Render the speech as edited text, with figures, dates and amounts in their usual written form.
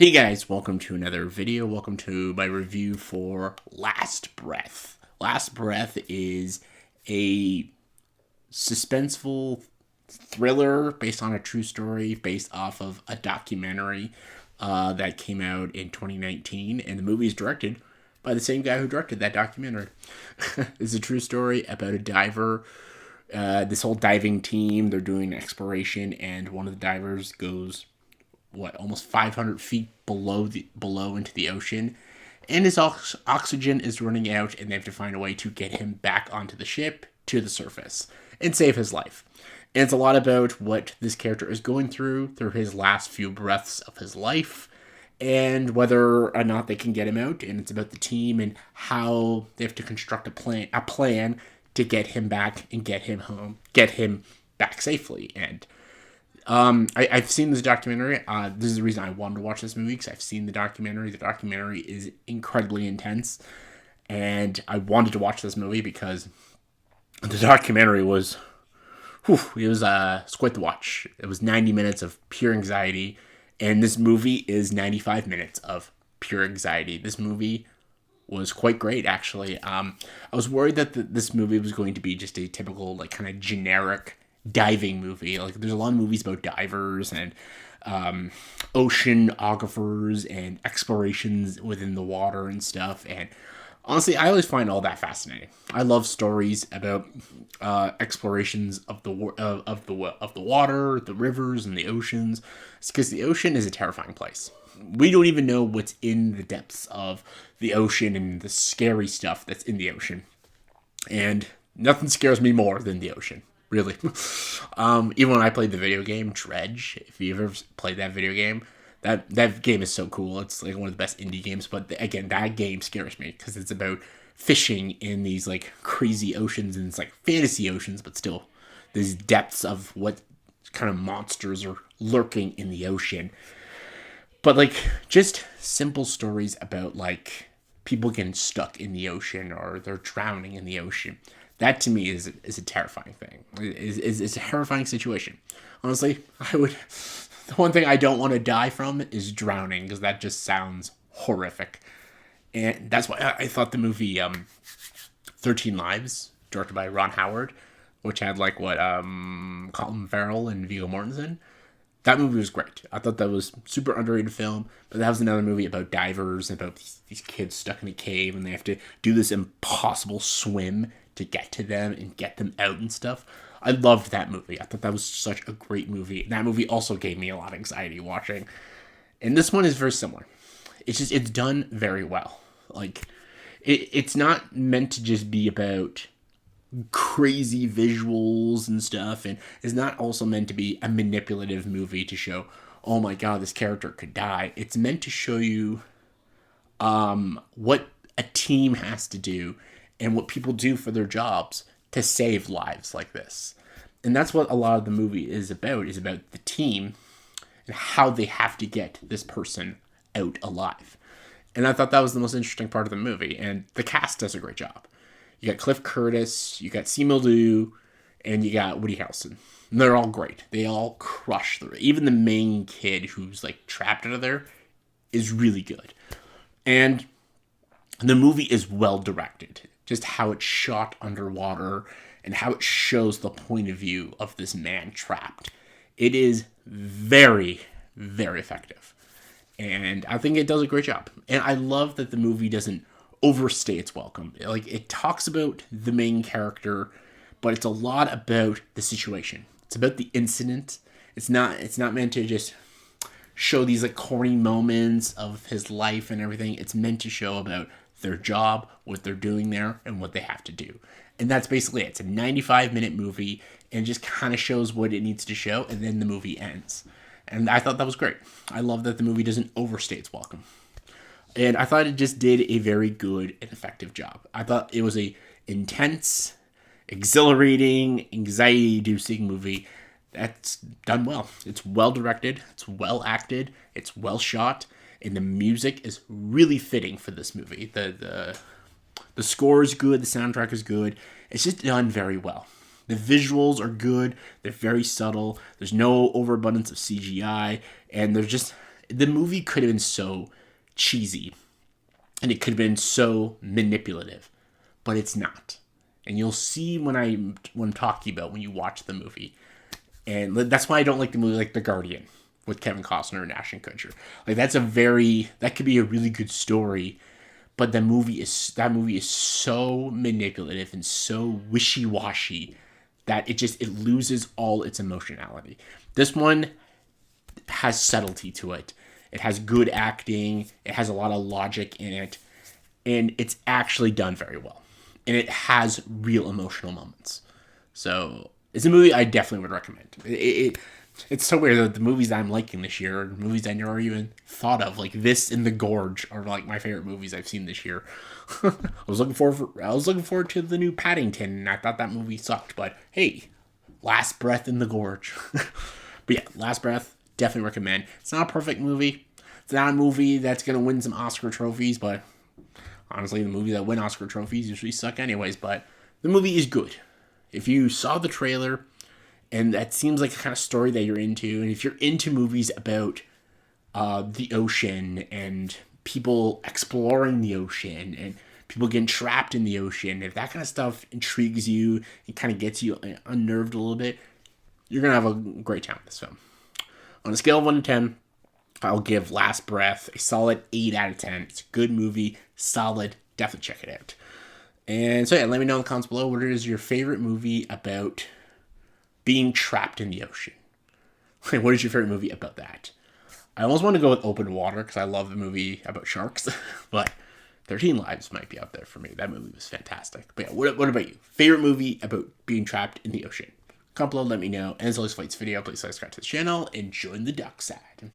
Hey guys, welcome to another video. Welcome to my review for Last Breath. Last Breath is a suspenseful thriller based on a true story, based off of a documentary that came out in 2019, and the movie is directed by the same guy who directed that documentary. It's a true story about a diver. This whole diving team, they're doing exploration, and one of the divers goes almost 500 feet below into the ocean, and his oxygen is running out, and they have to find a way to get him back onto the ship to the surface and save his life. And it's a lot about what this character is going through his last few breaths of his life, and whether or not they can get him out. And it's about the team and how they have to construct a plan to get him back and get him home, get him back safely. And I've seen this documentary. This is the reason I wanted to watch this movie, because I've seen the documentary. The documentary is incredibly intense, and I wanted to watch this movie because the documentary was, it was quite the watch. It was 90 minutes of pure anxiety, and this movie is 95 minutes of pure anxiety. This movie was quite great, actually. I was worried that this movie was going to be just a typical, like, kind of generic diving movie. Like, there's a lot of movies about divers and oceanographers and explorations within the water and stuff, and honestly, I always find all that fascinating. I love stories about explorations of the water, the rivers, and the oceans. It's because the ocean is a terrifying place. We don't even know what's in the depths of the ocean and the scary stuff that's in the ocean, and nothing scares me more than the ocean. Really. Even when I played the video game Dredge, if you ever played that video game, that game is so cool. It's like one of the best indie games. But again, that game scares me because it's about fishing in these like crazy oceans, and it's like fantasy oceans, but still these depths of what kind of monsters are lurking in the ocean. But like just simple stories about like people getting stuck in the ocean or they're drowning in the ocean. That to me is a terrifying thing. Is a terrifying situation. Honestly, the one thing I don't want to die from is drowning, because that just sounds horrific. And that's why I thought the movie 13 Lives, directed by Ron Howard, which had like Colin Farrell and Viggo Mortensen. That movie was great. I thought that was super underrated film, but that was another movie about divers, about these kids stuck in a cave, and they have to do this impossible swim to get to them and get them out and stuff. I loved that movie. I thought that was such a great movie. That movie also gave me a lot of anxiety watching. And this one is very similar. It's done very well. Like, it's not meant to just be about crazy visuals and stuff, and it's not also meant to be a manipulative movie to show, oh my god, this character could die. It's meant to show you what a team has to do and what people do for their jobs to save lives like this. And that's what a lot of the movie is about the team and how they have to get this person out alive. And I thought that was the most interesting part of the movie, and the cast does a great job. You got Cliff Curtis, you got Simu Liu, and you got Woody Harrelson. And they're all great. They all crush through it. Even the main kid who's like trapped out of there is really good. And the movie is well directed. Just how it's shot underwater and how it shows the point of view of this man trapped. It is very, very effective. And I think it does a great job. And I love that the movie doesn't overstay its welcome. Like, it talks about the main character, but it's a lot about the situation. It's about the incident. It's not meant to just show these like corny moments of his life and everything. It's meant to show about their job, what they're doing there, and what they have to do. And that's basically it. It's a 95-minute movie, and just kind of shows what it needs to show, and then the movie ends. And I thought that was great. I love that the movie doesn't overstay its welcome. And I thought it just did a very good and effective job. I thought it was a intense, exhilarating, anxiety-inducing movie that's done well. It's well directed, it's well acted, it's well shot, and the music is really fitting for this movie. The score is good, the soundtrack is good. It's just done very well. The visuals are good, they're very subtle, there's no overabundance of CGI, and they're just The movie could have been so cheesy, and it could have been so manipulative, but it's not. And you'll see when I'm talking about when you watch the movie. And that's why I don't like the movie like The Guardian with Kevin Costner and Ashton Kutcher. Like that could be a really good story, but that movie is so manipulative and so wishy-washy that it loses all its emotionality. This one has subtlety to it. It has good acting. It has a lot of logic in it, and it's actually done very well. And it has real emotional moments. So it's a movie I definitely would recommend. It's so weird that the movies that I'm liking this year are movies I never even thought of. Like this and The Gorge are like my favorite movies I've seen this year. I was looking forward to the new Paddington, and I thought that movie sucked. But hey, Last Breath in the Gorge. But yeah, Last Breath, definitely recommend. It's not a perfect movie. It's not a movie that's gonna win some Oscar trophies, but honestly, the movies that win Oscar trophies usually suck anyways. But the movie is good. If you saw the trailer, and that seems like the kind of story that you're into, and if you're into movies about the ocean and people exploring the ocean and people getting trapped in the ocean, if that kind of stuff intrigues you and kind of gets you unnerved a little bit, you're going to have a great time with this film. On a scale of 1 to 10, I'll give Last Breath a solid 8 out of 10. It's a good movie, solid, definitely check it out. And so yeah, let me know in the comments below what is your favorite movie about being trapped in the ocean. What is your favorite movie about that? I almost want to go with Open Water because I love the movie about sharks, but 13 Lives might be out there for me. That movie was fantastic. But yeah, what about you? Favorite movie about being trapped in the ocean? Comment below, let me know. And as always, for this video, please subscribe to the channel and join the dark side.